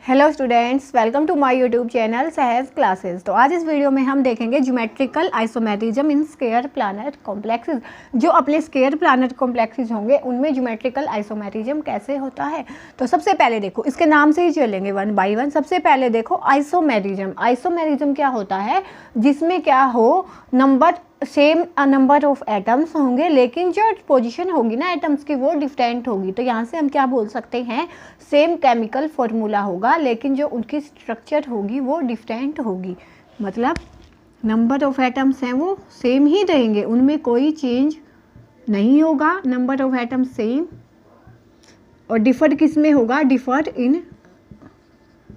Hello students, welcome to my YouTube channel Sahaj classes. तो आज इस वीडियो में हम देखेंगे geometrical isomerism in square planar complexes. जो अपने स्केयर प्लानर कॉम्प्लेक्सेस होंगे उनमें ज्योमेट्रिकल आइसोमेरिज्म कैसे होता है। तो सबसे पहले देखो, इसके नाम से ही चलेंगे वन बाय वन। सबसे पहले देखो आइसोमेरिज्म। आइसोमेरिज्म क्या होता है? जिसमें क्या हो, सेम नंबर ऑफ एटम्स होंगे, लेकिन जो पोजीशन होगी ना एटम्स की वो डिफरेंट होगी। तो यहाँ से हम क्या बोल सकते हैं, सेम केमिकल फॉर्मूला होगा लेकिन जो उनकी स्ट्रक्चर होगी वो डिफरेंट होगी। मतलब नंबर ऑफ एटम्स हैं वो सेम ही रहेंगे, उनमें कोई चेंज नहीं होगा। नंबर ऑफ एटम्स सेम, और डिफर किस में होगा? Differ in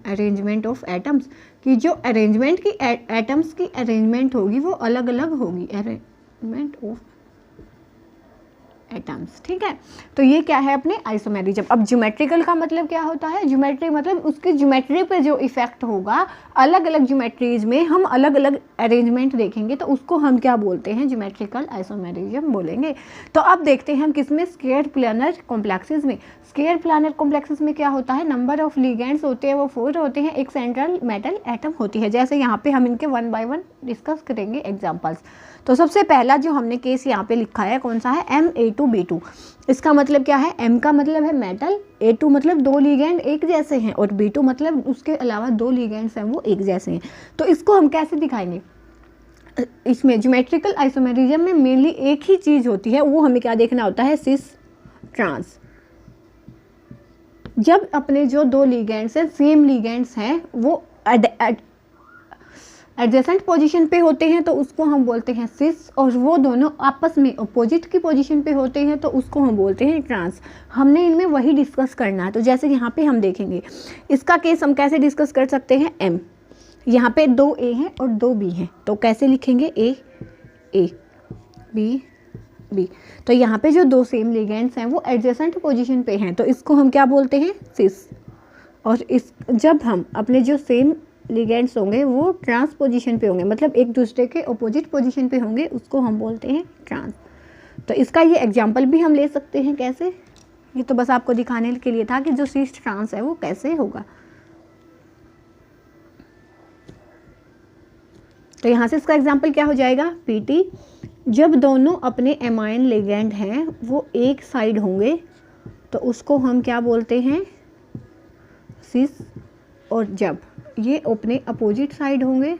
arrangement of atoms, कि जो अरेंजमेंट की एटम्स की अरेंजमेंट होगी वो अलग अलग होगी। अरेंजमेंट ऑफ एटम्स, ठीक है। तो ये क्या है अपने आइसोमेरिज्म। अब ज्योमेट्रिकल का मतलब क्या होता है? ज्योमेट्री मतलब उसकी ज्योमेट्री पे जो इफेक्ट होगा, अलग अलग ज्योमेट्रीज में हम अलग अलग अरेंजमेंट देखेंगे तो उसको हम क्या बोलते हैं? ज्योमेट्रिकल आइसोमेरिज्म बोलेंगे। तो अब देखते हैं हम किसमें? स्केयर प्लानर कॉम्प्लेक्सेस में। स्केयर प्लानर कॉम्प्लेक्सेस में क्या होता है? नंबर ऑफ लिगेंड्स होते हैं वो 4 होते हैं, एक सेंट्रल मेटल एटम होती है। जैसे यहाँ पे हम इनके वन बाय वन डिस्कस करेंगे एग्जाम्पल्स। तो सबसे पहला जो हमने केस यहाँ पे लिखा है कौन सा है? Ma2B2। इसका मतलब क्या है? M का मतलब है मेटल, A2 मतलब 2 लिगेंड एक जैसे हैं, और B2 मतलब उसके अलावा 2 लिगेंड्स हैं वो एक जैसे हैं। तो इसको हम कैसे दिखाएंगे? इसमें ज्योमेट्रिकल आइसोमेरिज्म में मेनली एक ही चीज़ होती है, वो हमें क्या देखना होता है? Cis trans. जब अपने जो 2 लिगेंड्स हैं, सेम लिगेंड्स हैं, वो एडजेसेंट पोजीशन पे होते हैं तो उसको हम बोलते हैं सिस, और वो दोनों आपस में अपोजिट की पोजीशन पे होते हैं तो उसको हम बोलते हैं ट्रांस। हमने इनमें वही डिस्कस करना है। तो जैसे यहाँ पे हम देखेंगे इसका केस हम कैसे डिस्कस कर सकते हैं? M, यहाँ पे 2 A हैं और 2 B हैं, तो कैसे लिखेंगे? A B। तो यहाँ पे जो 2 सेम लिगेंड्स हैं वो एडजेसेंट पोजीशन पे हैं तो इसको हम क्या बोलते हैं? सिस। और इस जब हम अपने जो सेम लिगेंड्स होंगे वो ट्रांस पोजीशन पे होंगे, मतलब एक दूसरे के अपोजिट पोजीशन पे होंगे, उसको हम बोलते हैं ट्रांस। तो इसका ये एग्जांपल भी हम ले सकते हैं। कैसे? ये तो बस आपको दिखाने के लिए था कि जो सिस ट्रांस है वो कैसे होगा। तो यहाँ से इसका एग्जाम्पल क्या हो जाएगा? PT। जब दोनों अपने एमाइन लिगेंड हैं वो एक साइड होंगे तो उसको हम क्या बोलते हैं? सिस। और जब ये अपने अपोजिट साइड होंगे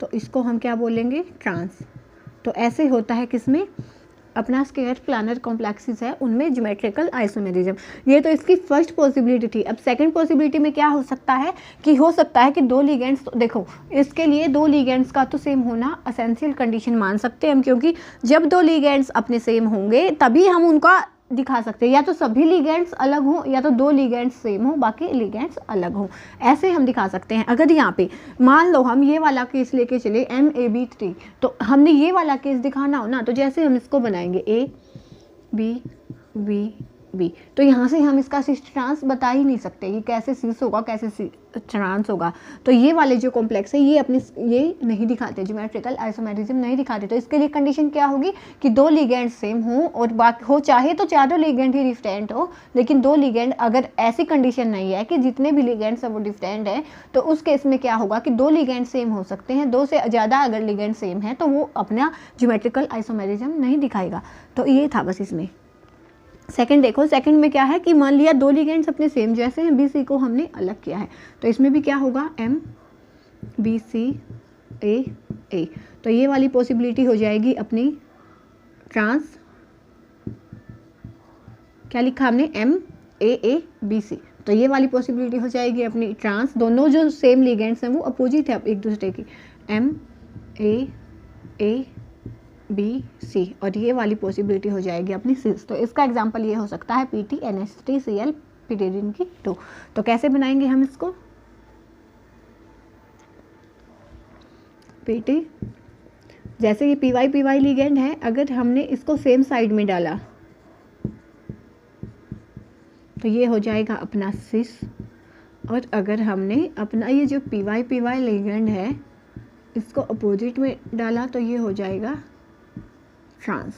तो इसको हम क्या बोलेंगे? ट्रांस। तो ऐसे होता है किसमें? अपना स्केयर प्लानर कॉम्प्लेक्सेस है उनमें ज्योमेट्रिकल आइसोमेरिज्म। ये तो इसकी फर्स्ट पॉसिबिलिटी थी। अब सेकंड पॉसिबिलिटी में क्या हो सकता है कि हो सकता है कि 2 लिगेंड्स, देखो इसके लिए 2 लिगेंड्स का तो सेम होना एसेंशियल कंडीशन मान सकते हैं हम, क्योंकि जब 2 लिगेंड्स अपने सेम होंगे तभी हम उनका दिखा सकते हैं। या तो सभी लिगेंड्स अलग हो या तो 2 लिगेंड्स सेम हो बाकी लिगेंड्स अलग हो, ऐसे हम दिखा सकते हैं। अगर यहाँ पे मान लो हम ये वाला केस लेके चले MAB3, तो हमने ये वाला केस दिखाना हो ना, तो जैसे हम इसको बनाएंगे ABB, तो यहाँ से हम इसका सिस ट्रांस बता ही नहीं सकते कि कैसे सिस होगा कैसे ट्रांस होगा। तो ये वाले जो कॉम्प्लेक्स है ये अपने ये नहीं दिखाते, ज्योमेट्रिकल आइसोमेरिज्म नहीं दिखाते। तो इसके लिए कंडीशन क्या होगी कि 2 लिगेंड सेम हो और बाकी हो चाहे तो चारों लिगेंड ही डिफरेंट हो, लेकिन 2 लिगेंड, अगर ऐसी कंडीशन नहीं है कि जितने भी लिगेंड्स है वो डिफरेंट है, तो उस केस में क्या होगा कि 2 लिगेंड सेम हो सकते हैं। 2 से ज़्यादा अगर लिगेंड सेम है तो वो अपना ज्योमेट्रिकल आइसोमेरिज्म नहीं दिखाएगा। तो ये था बस इसमें। सेकंड देखो, सेकंड में क्या है कि मान लिया 2 लिगेंड्स अपने सेम जैसे हैं, BC को हमने अलग किया है, तो इसमें भी क्या होगा? MBCA। तो ये वाली पॉसिबिलिटी हो जाएगी अपनी ट्रांस। क्या लिखा हमने? MAABC। तो ये वाली पॉसिबिलिटी हो जाएगी अपनी ट्रांस। दोनों जो सेम लिगेंड्स हैं वो अपोजिट है एक दूसरे की, MAABC। और ये वाली पॉसिबिलिटी हो जाएगी अपनी सिस। तो इसका एग्जांपल ये हो सकता है PTNH3Cl pyridine की 2। तो कैसे बनाएंगे हम इसको? PT, जैसे ये PY लिगेंड है, अगर हमने इसको सेम साइड में डाला तो ये हो जाएगा अपना सिस, और अगर हमने अपना ये जो PY लिगेंड है इसको अपोजिट में डाला तो ये हो जाएगा ट्रांस।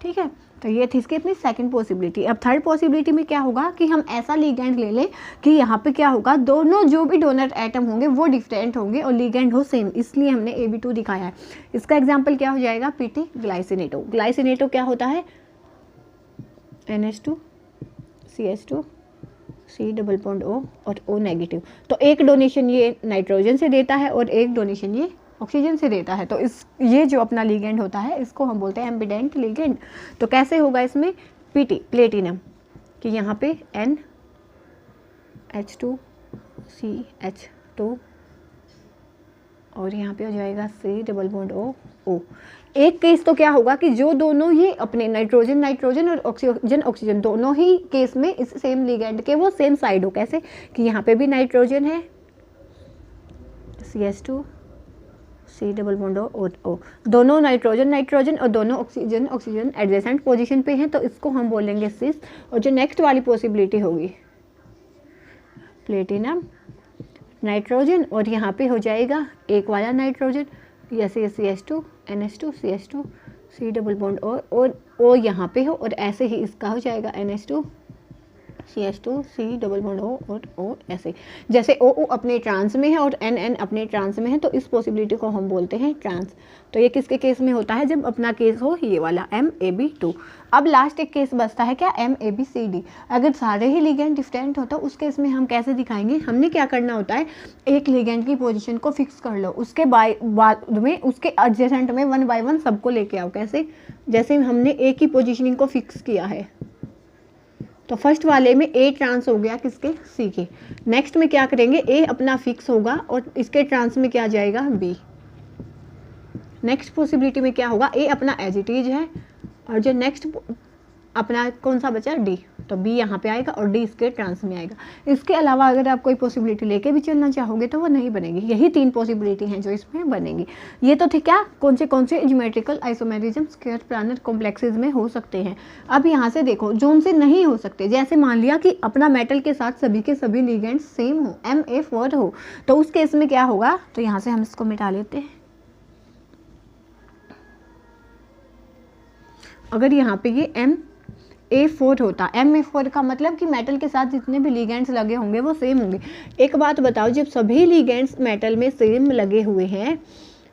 ठीक है, तो ये थी इसकी अपनी सेकंड पॉसिबिलिटी। अब थर्ड पॉसिबिलिटी में क्या होगा कि हम ऐसा लिगेंड ले लें कि यहाँ पे क्या होगा, दोनों जो भी डोनर एटम होंगे वो डिफरेंट होंगे और लिगेंड हो सेम, इसलिए हमने Ab2 दिखाया है। इसका एग्जाम्पल क्या हो जाएगा, PT ग्लाइसिनेटो। ग्लाइसिनेटो क्या होता है, NH2 CH2 C double bond O और O नेगेटिव। तो एक डोनेशन ये नाइट्रोजन से देता है और एक डोनेशन ये ऑक्सीजन से देता है। तो ये जो अपना लिगेंड होता है इसको हम बोलते हैं एम्बिडेंट लिगेंड। तो कैसे होगा इसमें, PT प्लेटिनम कि यहाँ पे NH2CH2 और यहाँ पे हो जाएगा C डबल बॉन्ड O। एक केस तो क्या होगा कि जो दोनों ही अपने नाइट्रोजन नाइट्रोजन और ऑक्सीजन ऑक्सीजन दोनों ही केस में इस सेम लिगेंड के वो सेम साइड हो। कैसे कि यहाँ पे भी नाइट्रोजन है CH2 C double bond O, दोनों नाइट्रोजन नाइट्रोजन और दोनों ऑक्सीजन ऑक्सीजन एडजेसेंट पोजीशन पे हैं, तो इसको हम बोलेंगे सिस। और जो नेक्स्ट वाली पॉसिबिलिटी होगी प्लेटिनम नाइट्रोजन और यहाँ पे हो जाएगा एक वाला नाइट्रोजन, जैसे CH2 NH2 CH2 C double bond और O यहाँ पे हो, और ऐसे ही इसका हो जाएगा NH2 CH2 C double bond O और O। ऐसे जैसे OO अपने ट्रांस में है और NN अपने ट्रांस में है, तो इस पॉसिबिलिटी को हम बोलते हैं ट्रांस। तो ये किसके केस में होता है, जब अपना केस हो ये वाला MAB2। अब लास्ट एक केस बचता है क्या, MABCD। अगर सारे ही लिगेंड डिफरेंट हो तो उस केस में हम कैसे दिखाएंगे, हमने क्या करना होता है, एक लिगेंड की पोजीशन को फिक्स कर लो, उसके बाद में उसके एडजेसेंट में 1 बाय 1 सबको लेके आओ। कैसे, जैसे हमने एक ही पोजीशनिंग को फिक्स किया है, तो फर्स्ट वाले में A ट्रांस हो गया किसके, C के। नेक्स्ट में क्या करेंगे, A अपना फिक्स होगा और इसके ट्रांस में क्या जाएगा, B। नेक्स्ट पॉसिबिलिटी में क्या होगा, A अपना एज इट इज है और जो नेक्स्ट अपना कौन सा बचा, D, तो B यहाँ पे आएगा और D इसके ट्रांस में आएगा। इसके अलावा अगर आप कोई पॉसिबिलिटी लेके भी चलना चाहोगे तो वो नहीं बनेगी। यही 3 पॉसिबिलिटी हैं जो इसमें बनेंगी। ये तो थे क्या, कौन से geometrical isomerism square planar complexes में हो सकते हैं। अब यहाँ से देखो जो उनसे नहीं हो सकते, जैसे मान लिया कि अपना मेटल के साथ सभी के सभी लिगेंड सेम हो, MA4 हो, तो उस केस में क्या होगा, तो यहाँ से हम इसको मिटा लेते हैं। अगर यहाँ पे ये MA4 होता, MA4 का मतलब कि मेटल के साथ जितने भी लिगेंड्स लगे होंगे वो सेम होंगे। एक बात बताओ, जब सभी लिगेंड्स मेटल में सेम लगे हुए हैं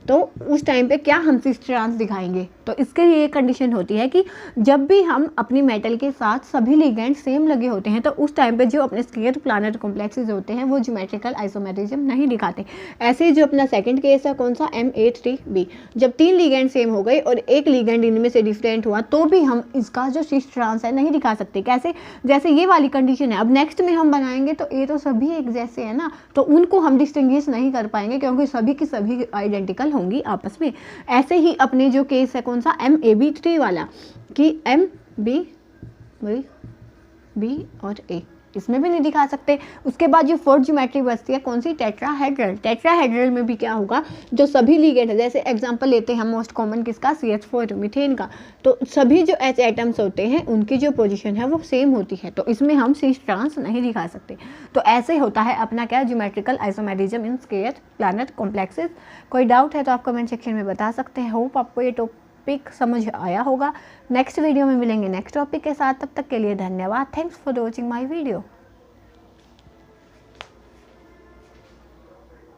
तो उस टाइम पे क्या हम सिस ट्रांस दिखाएंगे। तो इसके लिए कंडीशन होती है कि जब भी हम अपनी मेटल के साथ सभी लिगेंड सेम लगे होते हैं तो उस टाइम पे जो अपने स्क्वायर प्लानर कॉम्प्लेक्सेस होते हैं वो ज्योमेट्रिकल आइसोमेरिज्म नहीं दिखाते। ऐसे ही जो अपना सेकंड केस है कौन सा, MA3B, जब 3 लिगेंड सेम हो गए और एक लिगेंड इनमें से डिफरेंट हुआ तो भी हम इसका जो सिस ट्रांस है नहीं दिखा सकते। कैसे, जैसे ये वाली कंडीशन है। अब नेक्स्ट में हम बनाएंगे तो ये तो सभी एक जैसे है ना, तो उनको हम डिस्टिंग्विश नहीं कर पाएंगे क्योंकि सभी की सभी आइडेंटिकल होंगी आपस में। ऐसे ही अपने जो केस है कौन सा, MAB3 वाला, कि MB और A, इसमें भी नहीं दिखा सकते। उसके बाद जो फोर्थ ज्योमेट्री बचती है कौन सी, टेट्राहेड्रल। टेट्राहेड्रल में भी क्या होगा, जो सभी लिगेंड है, जैसे एग्जांपल लेते हैं हम मोस्ट कॉमन किसका, CH4 मीथेन का, तो सभी जो H एटम्स होते हैं उनकी जो पोजीशन है वो सेम होती है, तो इसमें हम सिस ट्रांस नहीं दिखा सकते। तो ऐसे होता है अपना क्या, geometrical isomerism in square planet complexes. कोई डाउट है तो आप कमेंट सेक्शन में बता सकते हैं। होप आपको ये टॉपिक समझ आया होगा। नेक्स्ट वीडियो में मिलेंगे नेक्स्ट टॉपिक के साथ, तब तक के लिए धन्यवाद। Thanks for watching my video.